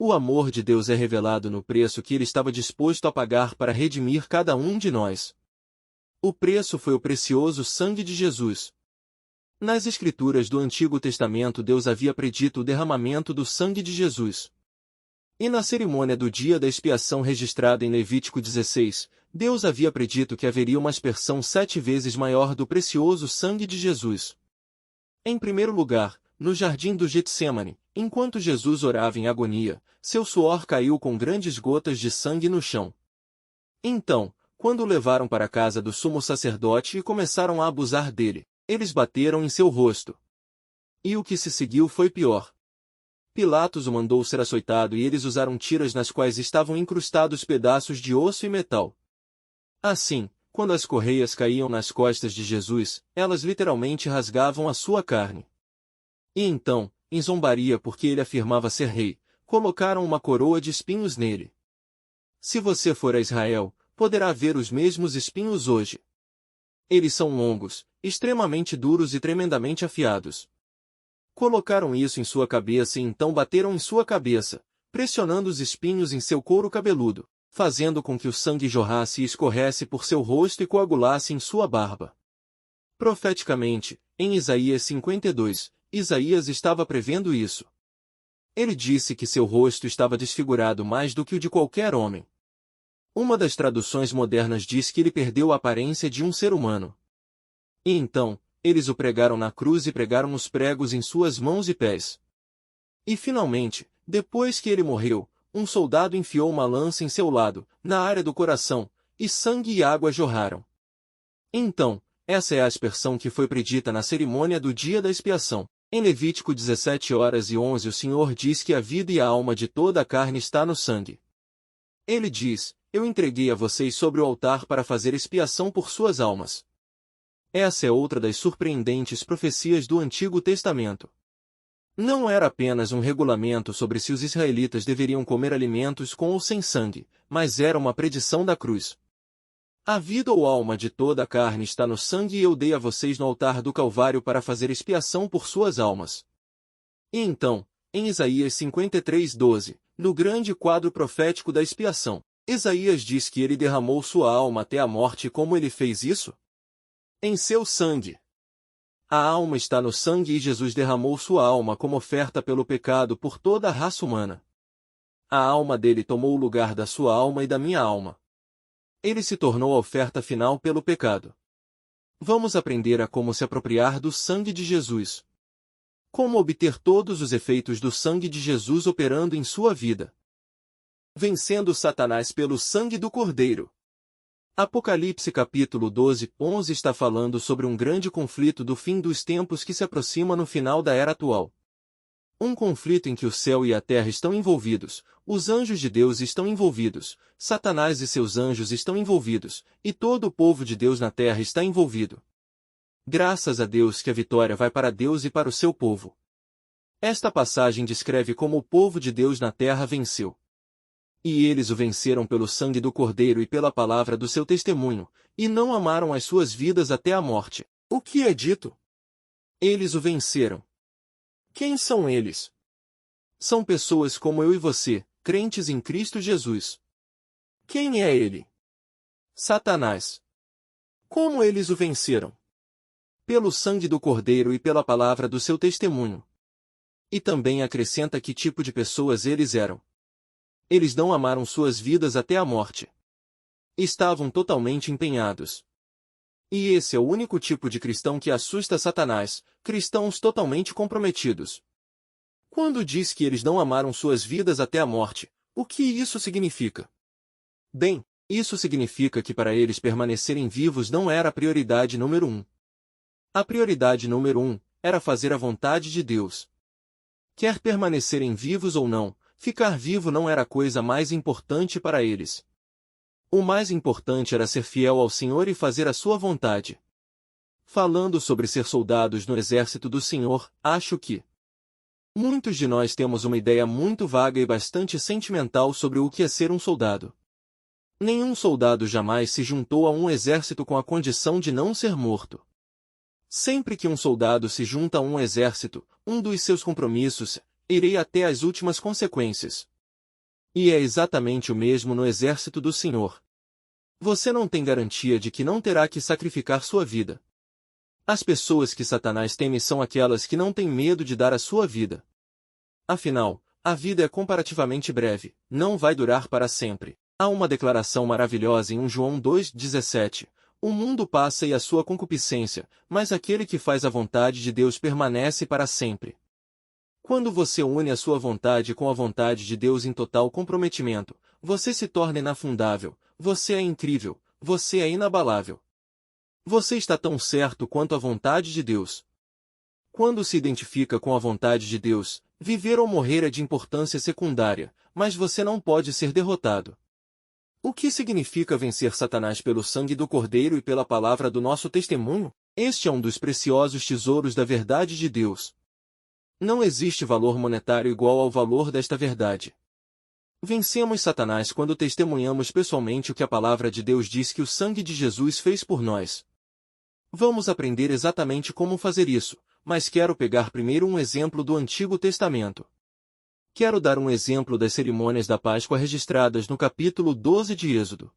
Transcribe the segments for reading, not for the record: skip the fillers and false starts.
O amor de Deus é revelado no preço que ele estava disposto a pagar para redimir cada um de nós. O preço foi o precioso sangue de Jesus. Nas Escrituras do Antigo Testamento Deus havia predito o derramamento do sangue de Jesus. E na cerimônia do dia da expiação registrada em Levítico 16, Deus havia predito que haveria uma aspersão 7 vezes maior do precioso sangue de Jesus. Em primeiro lugar, no jardim do Getsêmani, enquanto Jesus orava em agonia, seu suor caiu com grandes gotas de sangue no chão. Então, quando o levaram para a casa do sumo sacerdote e começaram a abusar dele, eles bateram em seu rosto. E o que se seguiu foi pior. Pilatos o mandou ser açoitado e eles usaram tiras nas quais estavam incrustados pedaços de osso e metal. Assim, quando as correias caíam nas costas de Jesus, elas literalmente rasgavam a sua carne. E então, em zombaria porque ele afirmava ser rei, colocaram uma coroa de espinhos nele. Se você for a Israel, poderá ver os mesmos espinhos hoje. Eles são longos, extremamente duros e tremendamente afiados. Colocaram isso em sua cabeça e então bateram em sua cabeça, pressionando os espinhos em seu couro cabeludo, fazendo com que o sangue jorrasse e escorresse por seu rosto e coagulasse em sua barba. Profeticamente, em Isaías 52, Isaías estava prevendo isso. Ele disse que seu rosto estava desfigurado mais do que o de qualquer homem. Uma das traduções modernas diz que ele perdeu a aparência de um ser humano. E então, eles o pregaram na cruz e pregaram os pregos em suas mãos e pés. E finalmente, depois que ele morreu, um soldado enfiou uma lança em seu lado, na área do coração, e sangue e água jorraram. Então, essa é a aspersão que foi predita na cerimônia do dia da expiação. Em Levítico 17:11 o Senhor diz que a vida e a alma de toda a carne está no sangue. Ele diz, eu entreguei a vocês sobre o altar para fazer expiação por suas almas. Essa é outra das surpreendentes profecias do Antigo Testamento. Não era apenas um regulamento sobre se os israelitas deveriam comer alimentos com ou sem sangue, mas era uma predição da cruz. A vida ou alma de toda a carne está no sangue e eu dei a vocês no altar do Calvário para fazer expiação por suas almas. E então, em Isaías 53:12, no grande quadro profético da expiação, Isaías diz que ele derramou sua alma até a morte. E como ele fez isso? Em seu sangue. A alma está no sangue e Jesus derramou sua alma como oferta pelo pecado por toda a raça humana. A alma dele tomou o lugar da sua alma e da minha alma. Ele se tornou a oferta final pelo pecado. Vamos aprender a como se apropriar do sangue de Jesus. Como obter todos os efeitos do sangue de Jesus operando em sua vida. Vencendo Satanás pelo sangue do Cordeiro. Apocalipse capítulo 12:11 está falando sobre um grande conflito do fim dos tempos que se aproxima no final da era atual. Um conflito em que o céu e a terra estão envolvidos, os anjos de Deus estão envolvidos, Satanás e seus anjos estão envolvidos, e todo o povo de Deus na terra está envolvido. Graças a Deus que a vitória vai para Deus e para o seu povo. Esta passagem descreve como o povo de Deus na terra venceu. E eles o venceram pelo sangue do Cordeiro e pela palavra do seu testemunho, e não amaram as suas vidas até a morte. O que é dito? Eles o venceram. Quem são eles? São pessoas como eu e você, crentes em Cristo Jesus. Quem é ele? Satanás. Como eles o venceram? Pelo sangue do Cordeiro e pela palavra do seu testemunho. E também acrescenta que tipo de pessoas eles eram. Eles não amaram suas vidas até a morte. Estavam totalmente empenhados. E esse é o único tipo de cristão que assusta Satanás, cristãos totalmente comprometidos. Quando diz que eles não amaram suas vidas até a morte, o que isso significa? Bem, isso significa que para eles permanecerem vivos não era a prioridade número 1. A prioridade número 1 era fazer a vontade de Deus. Quer permanecerem vivos ou não, ficar vivo não era a coisa mais importante para eles. O mais importante era ser fiel ao Senhor e fazer a sua vontade. Falando sobre ser soldados no exército do Senhor, acho que muitos de nós temos uma ideia muito vaga e bastante sentimental sobre o que é ser um soldado. Nenhum soldado jamais se juntou a um exército com a condição de não ser morto. Sempre que um soldado se junta a um exército, um dos seus compromissos, irei até as últimas consequências. E é exatamente o mesmo no exército do Senhor. Você não tem garantia de que não terá que sacrificar sua vida. As pessoas que Satanás teme são aquelas que não têm medo de dar a sua vida. Afinal, a vida é comparativamente breve, não vai durar para sempre. Há uma declaração maravilhosa em 1 João 2,17. O mundo passa e a sua concupiscência, mas aquele que faz a vontade de Deus permanece para sempre. Quando você une a sua vontade com a vontade de Deus em total comprometimento, você se torna inafundável, você é incrível, você é inabalável. Você está tão certo quanto a vontade de Deus. Quando se identifica com a vontade de Deus, viver ou morrer é de importância secundária, mas você não pode ser derrotado. O que significa vencer Satanás pelo sangue do Cordeiro e pela palavra do nosso testemunho? Este é um dos preciosos tesouros da verdade de Deus. Não existe valor monetário igual ao valor desta verdade. Vencemos Satanás quando testemunhamos pessoalmente o que a palavra de Deus diz que o sangue de Jesus fez por nós. Vamos aprender exatamente como fazer isso, mas quero pegar primeiro um exemplo do Antigo Testamento. Quero dar um exemplo das cerimônias da Páscoa registradas no capítulo 12 de Êxodo.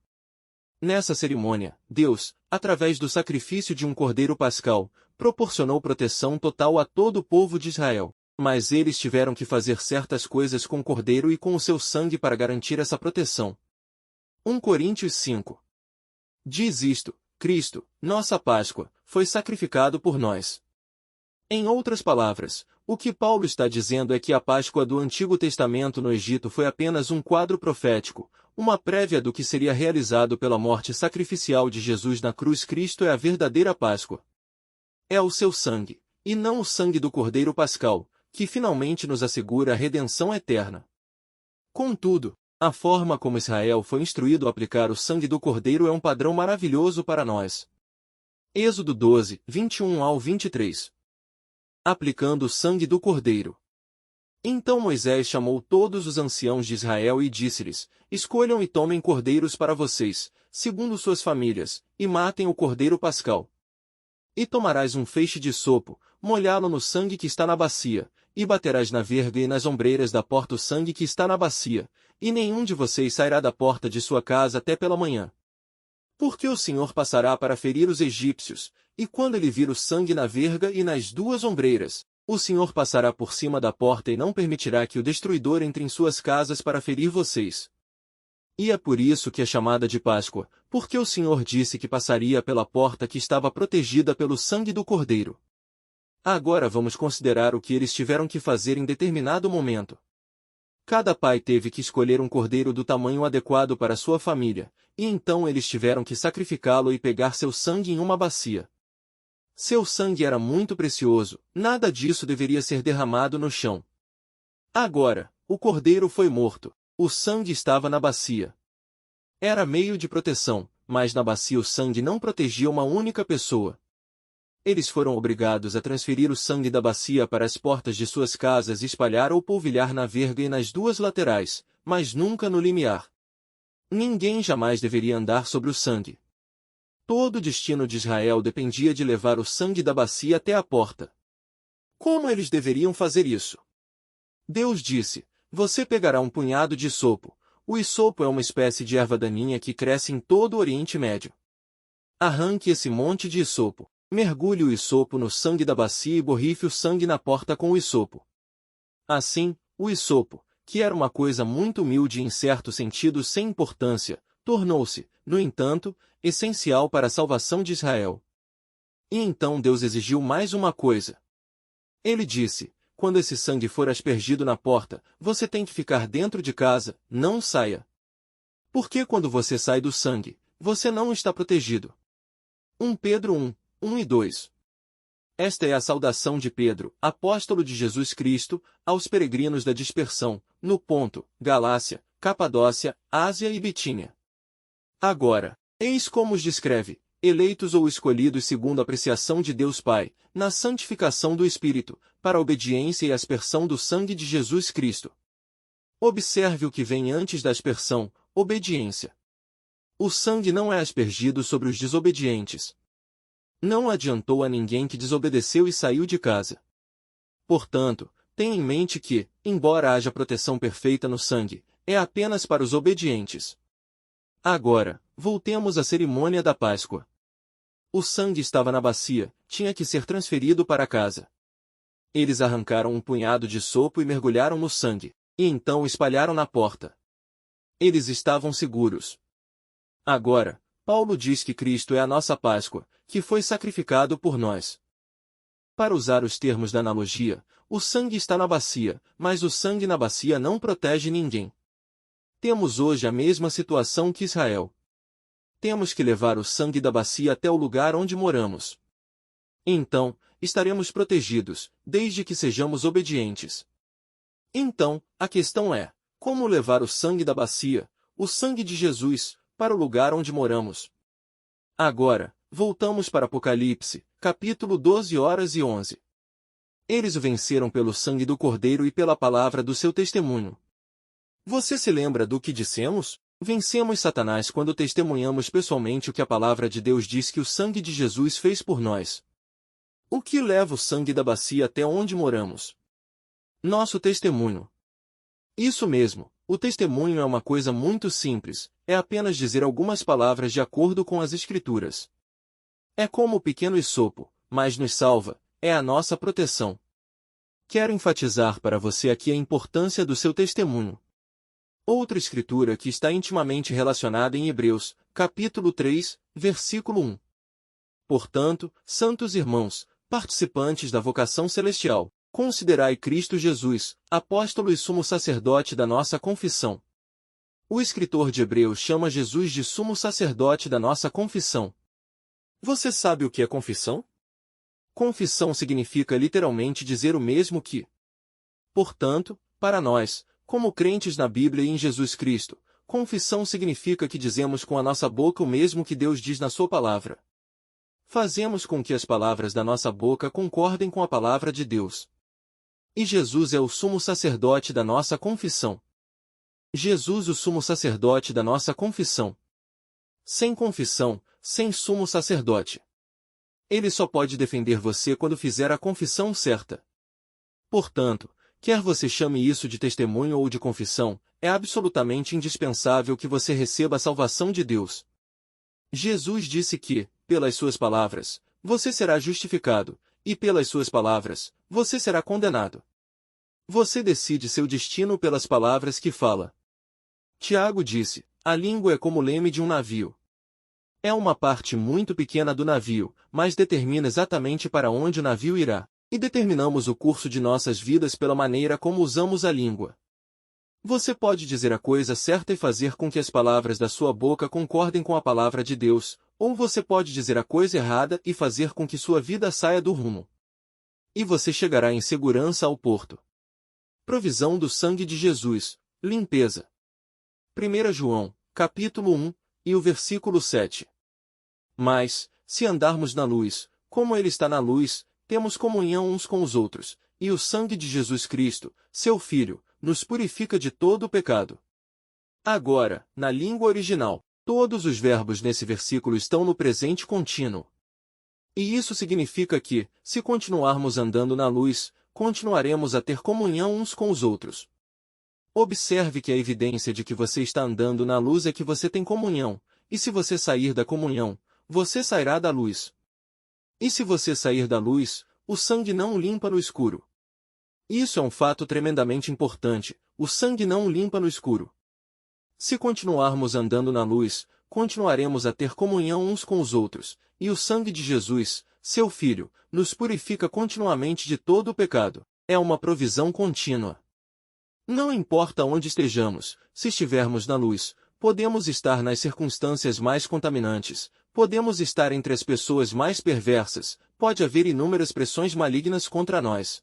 Nessa cerimônia, Deus, através do sacrifício de um cordeiro pascal, proporcionou proteção total a todo o povo de Israel. Mas eles tiveram que fazer certas coisas com o cordeiro e com o seu sangue para garantir essa proteção. 1 Coríntios 5. Diz isto: Cristo, nossa Páscoa, foi sacrificado por nós. Em outras palavras, o que Paulo está dizendo é que a Páscoa do Antigo Testamento no Egito foi apenas um quadro profético, uma prévia do que seria realizado pela morte sacrificial de Jesus na cruz. Cristo é a verdadeira Páscoa. É o seu sangue, e não o sangue do Cordeiro Pascal, que finalmente nos assegura a redenção eterna. Contudo, a forma como Israel foi instruído a aplicar o sangue do Cordeiro é um padrão maravilhoso para nós. Êxodo 12, 21 ao 23. Aplicando o sangue do Cordeiro. Então Moisés chamou todos os anciãos de Israel e disse-lhes: Escolham e tomem cordeiros para vocês, segundo suas famílias, e matem o cordeiro pascal. E tomarás um feixe de sopo, molhá-lo no sangue que está na bacia, e baterás na verga e nas ombreiras da porta o sangue que está na bacia, e nenhum de vocês sairá da porta de sua casa até pela manhã. Porque o Senhor passará para ferir os egípcios, e quando ele vir o sangue na verga e nas duas ombreiras, o Senhor passará por cima da porta e não permitirá que o destruidor entre em suas casas para ferir vocês. E é por isso que é chamada de Páscoa, porque o Senhor disse que passaria pela porta que estava protegida pelo sangue do Cordeiro. Agora vamos considerar o que eles tiveram que fazer em determinado momento. Cada pai teve que escolher um cordeiro do tamanho adequado para sua família, e então eles tiveram que sacrificá-lo e pegar seu sangue em uma bacia. Seu sangue era muito precioso, nada disso deveria ser derramado no chão. Agora, o cordeiro foi morto, o sangue estava na bacia. Era meio de proteção, mas na bacia o sangue não protegia uma única pessoa. Eles foram obrigados a transferir o sangue da bacia para as portas de suas casas e espalhar ou polvilhar na verga e nas duas laterais, mas nunca no limiar. Ninguém jamais deveria andar sobre o sangue. Todo o destino de Israel dependia de levar o sangue da bacia até a porta. Como eles deveriam fazer isso? Deus disse: Você pegará um punhado de isopo. O isopo é uma espécie de erva daninha que cresce em todo o Oriente Médio. Arranque esse monte de isopo, mergulhe o isopo no sangue da bacia e borrife o sangue na porta com o isopo. Assim, o isopo, que era uma coisa muito humilde e em certo sentido sem importância, tornou-se, no entanto, essencial para a salvação de Israel. E então Deus exigiu mais uma coisa. Ele disse: Quando esse sangue for aspergido na porta, você tem que ficar dentro de casa, não saia. Porque quando você sai do sangue, você não está protegido. 1 Pedro 1, 1 e 2. Esta é a saudação de Pedro, apóstolo de Jesus Cristo, aos peregrinos da dispersão, no Ponto, Galácia, Capadócia, Ásia e Bitínia. Agora, eis como os descreve: eleitos ou escolhidos segundo a apreciação de Deus Pai, na santificação do Espírito, para a obediência e aspersão do sangue de Jesus Cristo. Observe o que vem antes da aspersão: obediência. O sangue não é aspergido sobre os desobedientes. Não adiantou a ninguém que desobedeceu e saiu de casa. Portanto, tenha em mente que, embora haja proteção perfeita no sangue, é apenas para os obedientes. Agora, voltemos à cerimônia da Páscoa. O sangue estava na bacia, tinha que ser transferido para casa. Eles arrancaram um punhado de sopo e mergulharam no sangue, e então o espalharam na porta. Eles estavam seguros. Agora, Paulo diz que Cristo é a nossa Páscoa, que foi sacrificado por nós. Para usar os termos da analogia, o sangue está na bacia, mas o sangue na bacia não protege ninguém. Temos hoje a mesma situação que Israel. Temos que levar o sangue da bacia até o lugar onde moramos. Então, estaremos protegidos, desde que sejamos obedientes. Então, a questão é, como levar o sangue da bacia, o sangue de Jesus, para o lugar onde moramos? Agora, voltamos para Apocalipse, capítulo 12:11. Eles o venceram pelo sangue do Cordeiro e pela palavra do seu testemunho. Você se lembra do que dissemos? Vencemos Satanás quando testemunhamos pessoalmente o que a palavra de Deus diz que o sangue de Jesus fez por nós. O que leva o sangue da bacia até onde moramos? Nosso testemunho. Isso mesmo, o testemunho é uma coisa muito simples, é apenas dizer algumas palavras de acordo com as Escrituras. É como o pequeno hisopo, mas nos salva, é a nossa proteção. Quero enfatizar para você aqui a importância do seu testemunho. Outra escritura que está intimamente relacionada em Hebreus, capítulo 3, versículo 1. Portanto, santos irmãos, participantes da vocação celestial, considerai Cristo Jesus, apóstolo e sumo sacerdote da nossa confissão. O escritor de Hebreus chama Jesus de sumo sacerdote da nossa confissão. Você sabe o que é confissão? Confissão significa literalmente dizer o mesmo que. Portanto, para nós, como crentes na Bíblia e em Jesus Cristo, confissão significa que dizemos com a nossa boca o mesmo que Deus diz na sua palavra. Fazemos com que as palavras da nossa boca concordem com a palavra de Deus. E Jesus é o sumo sacerdote da nossa confissão. Jesus, o sumo sacerdote da nossa confissão. Sem confissão, sem sumo sacerdote. Ele só pode defender você quando fizer a confissão certa. Portanto, quer você chame isso de testemunho ou de confissão, é absolutamente indispensável que você receba a salvação de Deus. Jesus disse que, pelas suas palavras, você será justificado, e pelas suas palavras, você será condenado. Você decide seu destino pelas palavras que fala. Tiago disse, a língua é como o leme de um navio. É uma parte muito pequena do navio, mas determina exatamente para onde o navio irá. E determinamos o curso de nossas vidas pela maneira como usamos a língua. Você pode dizer a coisa certa e fazer com que as palavras da sua boca concordem com a palavra de Deus, ou você pode dizer a coisa errada e fazer com que sua vida saia do rumo. E você chegará em segurança ao porto. Provisão do sangue de Jesus, limpeza. 1 João, capítulo 1, e o versículo 7. Mas, se andarmos na luz, como Ele está na luz, temos comunhão uns com os outros, e o sangue de Jesus Cristo, seu Filho, nos purifica de todo o pecado. Agora, na língua original, todos os verbos nesse versículo estão no presente contínuo. E isso significa que, se continuarmos andando na luz, continuaremos a ter comunhão uns com os outros. Observe que a evidência de que você está andando na luz é que você tem comunhão, e se você sair da comunhão, você sairá da luz. E se você sair da luz, o sangue não o limpa no escuro. Isso é um fato tremendamente importante, o sangue não o limpa no escuro. Se continuarmos andando na luz, continuaremos a ter comunhão uns com os outros, e o sangue de Jesus, seu Filho, nos purifica continuamente de todo o pecado. É uma provisão contínua. Não importa onde estejamos, se estivermos na luz, podemos estar nas circunstâncias mais contaminantes, podemos estar entre as pessoas mais perversas, pode haver inúmeras pressões malignas contra nós.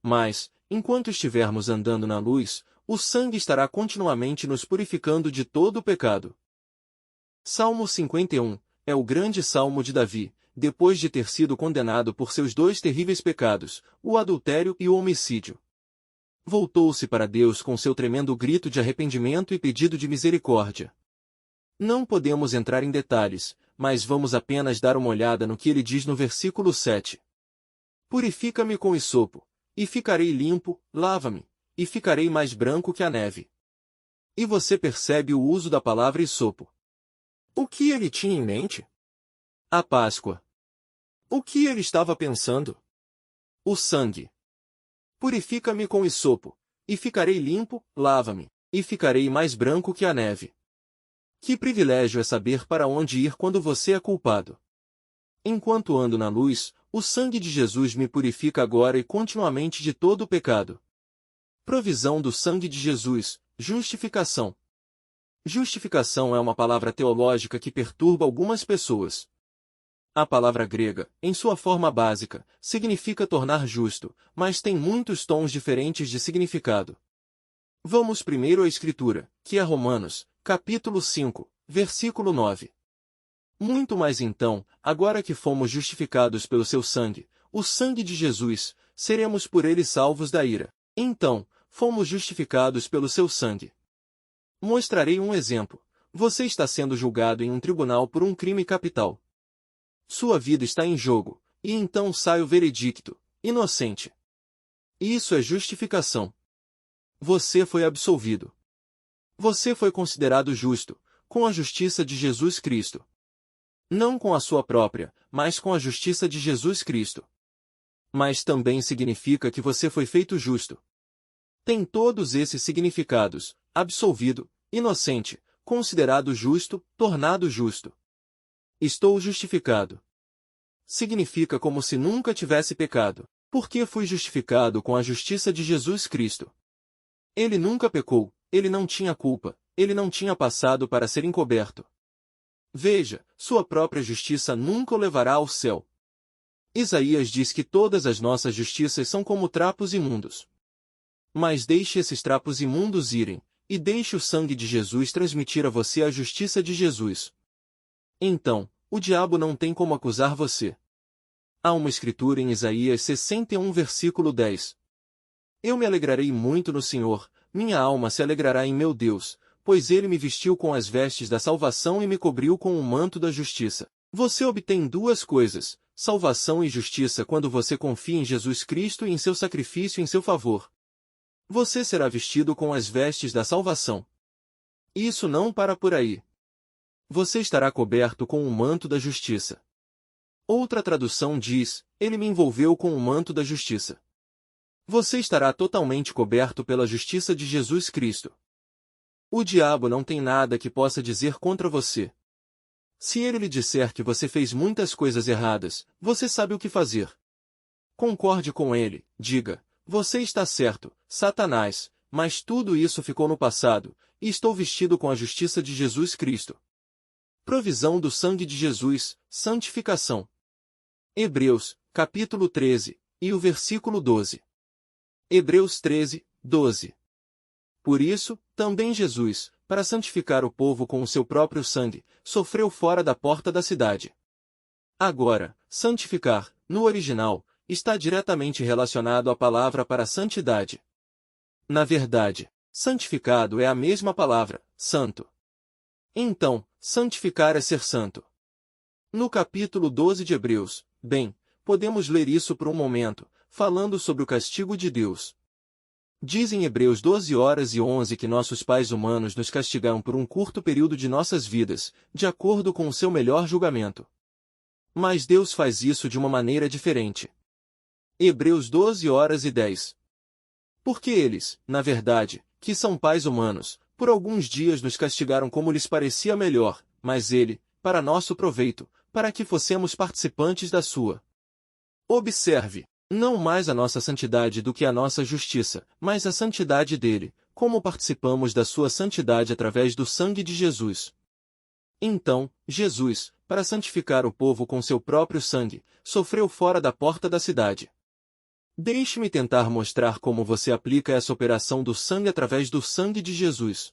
Mas, enquanto estivermos andando na luz, o sangue estará continuamente nos purificando de todo o pecado. Salmo 51, é o grande salmo de Davi, depois de ter sido condenado por seus dois terríveis pecados, o adultério e o homicídio. Voltou-se para Deus com seu tremendo grito de arrependimento e pedido de misericórdia. Não podemos entrar em detalhes, mas vamos apenas dar uma olhada no que ele diz no versículo 7. Purifica-me com hisopo, e ficarei limpo, lava-me, e ficarei mais branco que a neve. E você percebe o uso da palavra hisopo. O que ele tinha em mente? A Páscoa. O que ele estava pensando? O sangue. Purifica-me com hisopo, e ficarei limpo, lava-me, e ficarei mais branco que a neve. Que privilégio é saber para onde ir quando você é culpado. Enquanto ando na luz, o sangue de Jesus me purifica agora e continuamente de todo o pecado. Provisão do sangue de Jesus, justificação. Justificação é uma palavra teológica que perturba algumas pessoas. A palavra grega, em sua forma básica, significa tornar justo, mas tem muitos tons diferentes de significado. Vamos primeiro à Escritura, que é Romanos, capítulo 5, versículo 9. Muito mais então, agora que fomos justificados pelo seu sangue, o sangue de Jesus, seremos por ele salvos da ira. Então, fomos justificados pelo seu sangue. Mostrarei um exemplo. Você está sendo julgado em um tribunal por um crime capital. Sua vida está em jogo, e então sai o veredicto, inocente. Isso é justificação. Você foi absolvido. Você foi considerado justo, com a justiça de Jesus Cristo. Não com a sua própria, mas com a justiça de Jesus Cristo. Mas também significa que você foi feito justo. Tem todos esses significados: absolvido, inocente, considerado justo, tornado justo. Estou justificado. Significa como se nunca tivesse pecado, porque fui justificado com a justiça de Jesus Cristo. Ele nunca pecou, ele não tinha culpa, ele não tinha passado para ser encoberto. Veja, sua própria justiça nunca o levará ao céu. Isaías diz que todas as nossas justiças são como trapos imundos. Mas deixe esses trapos imundos irem, e deixe o sangue de Jesus transmitir a você a justiça de Jesus. Então, o diabo não tem como acusar você. Há uma escritura em Isaías 61, versículo 10. Eu me alegrarei muito no Senhor, minha alma se alegrará em meu Deus, pois ele me vestiu com as vestes da salvação e me cobriu com o manto da justiça. Você obtém duas coisas, salvação e justiça, quando você confia em Jesus Cristo e em seu sacrifício em seu favor. Você será vestido com as vestes da salvação. Isso não para por aí. Você estará coberto com o manto da justiça. Outra tradução diz, ele me envolveu com o manto da justiça. Você estará totalmente coberto pela justiça de Jesus Cristo. O diabo não tem nada que possa dizer contra você. Se ele lhe disser que você fez muitas coisas erradas, você sabe o que fazer. Concorde com ele, diga, você está certo, Satanás, mas tudo isso ficou no passado, e estou vestido com a justiça de Jesus Cristo. Provisão do sangue de Jesus, santificação. Hebreus, capítulo 13, e o versículo 12. Hebreus 13, 12. Por isso, também Jesus, para santificar o povo com o seu próprio sangue, sofreu fora da porta da cidade. Agora, santificar, no original, está diretamente relacionado à palavra para santidade. Na verdade, santificado é a mesma palavra, santo. Então, santificar é ser santo. No capítulo 12 de Hebreus, bem, podemos ler isso por um momento, falando sobre o castigo de Deus. Diz em Hebreus 12:11 que nossos pais humanos nos castigaram por um curto período de nossas vidas, de acordo com o seu melhor julgamento. Mas Deus faz isso de uma maneira diferente. Hebreus 12:10. Porque eles, na verdade, que são pais humanos, por alguns dias nos castigaram como lhes parecia melhor, mas ele, para nosso proveito, para que fossemos participantes da sua. Observe, não mais a nossa santidade do que a nossa justiça, mas a santidade dele, como participamos da sua santidade através do sangue de Jesus. Então, Jesus, para santificar o povo com seu próprio sangue, sofreu fora da porta da cidade. Deixe-me tentar mostrar como você aplica essa operação do sangue através do sangue de Jesus.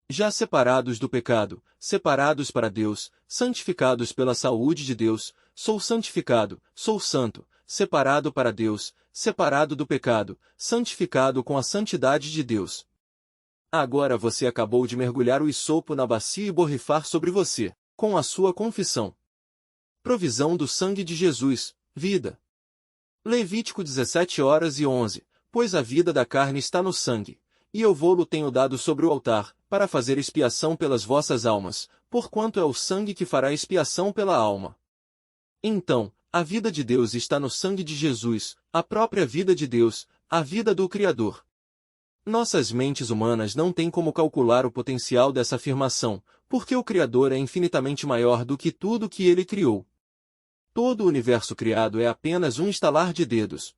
Já separados do pecado, separados para Deus, santificados pela saúde de Deus, sou santificado, sou santo, separado para Deus, separado do pecado, santificado com a santidade de Deus. Agora você acabou de mergulhar o hisopo na bacia e borrifar sobre você, com a sua confissão. Provisão do sangue de Jesus, vida. Levítico 17:11, pois a vida da carne está no sangue, e eu vou-lo tenho dado sobre o altar, para fazer expiação pelas vossas almas, porquanto é o sangue que fará expiação pela alma. Então, a vida de Deus está no sangue de Jesus, a própria vida de Deus, a vida do Criador. Nossas mentes humanas não têm como calcular o potencial dessa afirmação, porque o Criador é infinitamente maior do que tudo que ele criou. Todo o universo criado é apenas um estalar de dedos.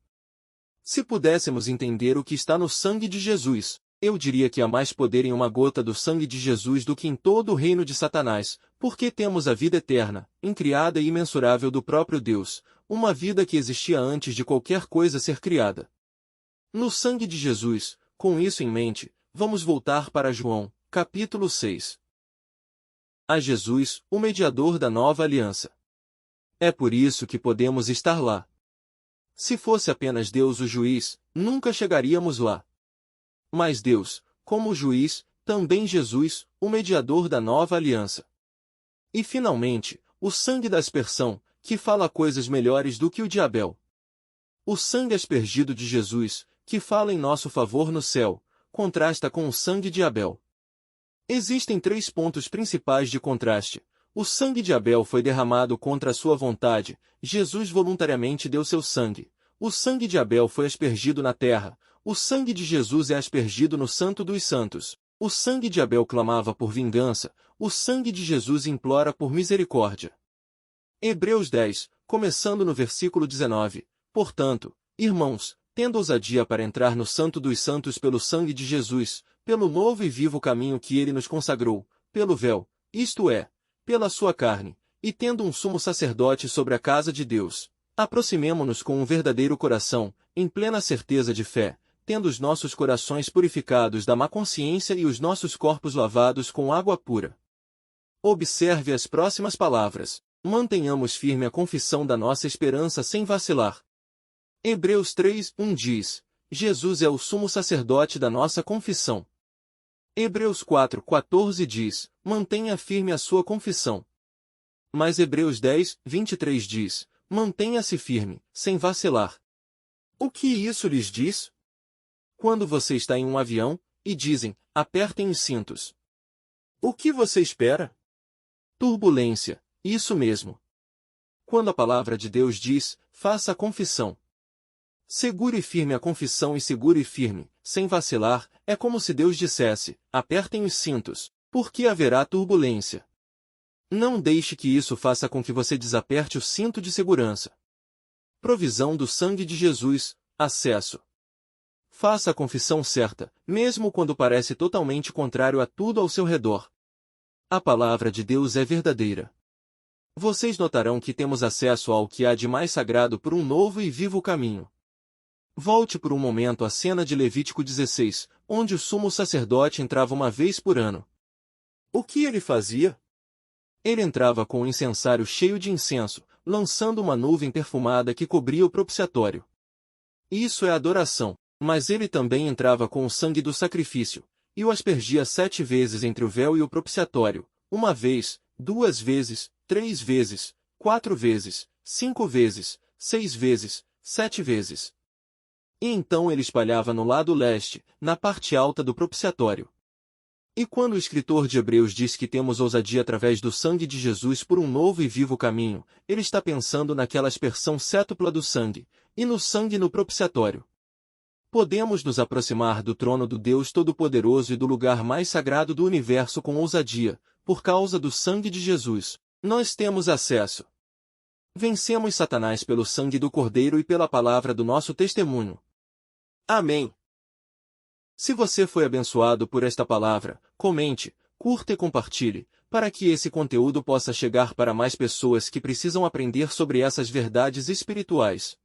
Se pudéssemos entender o que está no sangue de Jesus, eu diria que há mais poder em uma gota do sangue de Jesus do que em todo o reino de Satanás, porque temos a vida eterna, incriada e imensurável do próprio Deus, uma vida que existia antes de qualquer coisa ser criada. No sangue de Jesus, com isso em mente, vamos voltar para João, capítulo 6. A Jesus, o mediador da nova aliança. É por isso que podemos estar lá. Se fosse apenas Deus o juiz, nunca chegaríamos lá. Mas Deus, como juiz, também Jesus, o mediador da nova aliança. E finalmente, o sangue da aspersão, que fala coisas melhores do que o de Abel. O sangue aspergido de Jesus, que fala em nosso favor no céu, contrasta com o sangue de Abel. Existem 3 pontos principais de contraste. O sangue de Abel foi derramado contra a sua vontade, Jesus voluntariamente deu seu sangue. O sangue de Abel foi aspergido na terra, o sangue de Jesus é aspergido no Santo dos Santos. O sangue de Abel clamava por vingança, o sangue de Jesus implora por misericórdia. Hebreus 10, começando no versículo 19. Portanto, irmãos, tendo ousadia para entrar no Santo dos Santos pelo sangue de Jesus, pelo novo e vivo caminho que ele nos consagrou, pelo véu, isto é, pela sua carne, e tendo um sumo sacerdote sobre a casa de Deus, aproximemo-nos com um verdadeiro coração, em plena certeza de fé, tendo os nossos corações purificados da má consciência e os nossos corpos lavados com água pura. Observe as próximas palavras. Mantenhamos firme a confissão da nossa esperança sem vacilar. Hebreus 3, 1 diz, Jesus é o sumo sacerdote da nossa confissão. Hebreus 4, 14 diz, mantenha firme a sua confissão. Mas Hebreus 10, 23 diz, mantenha-se firme, sem vacilar. O que isso lhes diz? Quando você está em um avião, e dizem, apertem os cintos. O que você espera? Turbulência, isso mesmo. Quando a palavra de Deus diz, faça a confissão. Segure firme a confissão e segure firme, sem vacilar, é como se Deus dissesse, apertem os cintos, porque haverá turbulência. Não deixe que isso faça com que você desaperte o cinto de segurança. Provisão do sangue de Jesus, acesso. Faça a confissão certa, mesmo quando parece totalmente contrário a tudo ao seu redor. A palavra de Deus é verdadeira. Vocês notarão que temos acesso ao que há de mais sagrado por um novo e vivo caminho. Volte por um momento à cena de Levítico 16, onde o sumo sacerdote entrava uma vez por ano. O que ele fazia? Ele entrava com um incensário cheio de incenso, lançando uma nuvem perfumada que cobria o propiciatório. Isso é adoração, mas ele também entrava com o sangue do sacrifício, e o aspergia 7 vezes entre o véu e o propiciatório, 1 vez, 2 vezes, 3 vezes, 4 vezes, 5 vezes, 6 vezes, 7 vezes. E então ele espalhava no lado leste, na parte alta do propiciatório. E quando o escritor de Hebreus diz que temos ousadia através do sangue de Jesus por um novo e vivo caminho, ele está pensando naquela aspersão sétupla do sangue, e no sangue no propiciatório. Podemos nos aproximar do trono do Deus Todo-Poderoso e do lugar mais sagrado do universo com ousadia, por causa do sangue de Jesus. Nós temos acesso. Vencemos Satanás pelo sangue do Cordeiro e pela palavra do nosso testemunho. Amém. Se você foi abençoado por esta palavra, comente, curta e compartilhe, para que esse conteúdo possa chegar para mais pessoas que precisam aprender sobre essas verdades espirituais.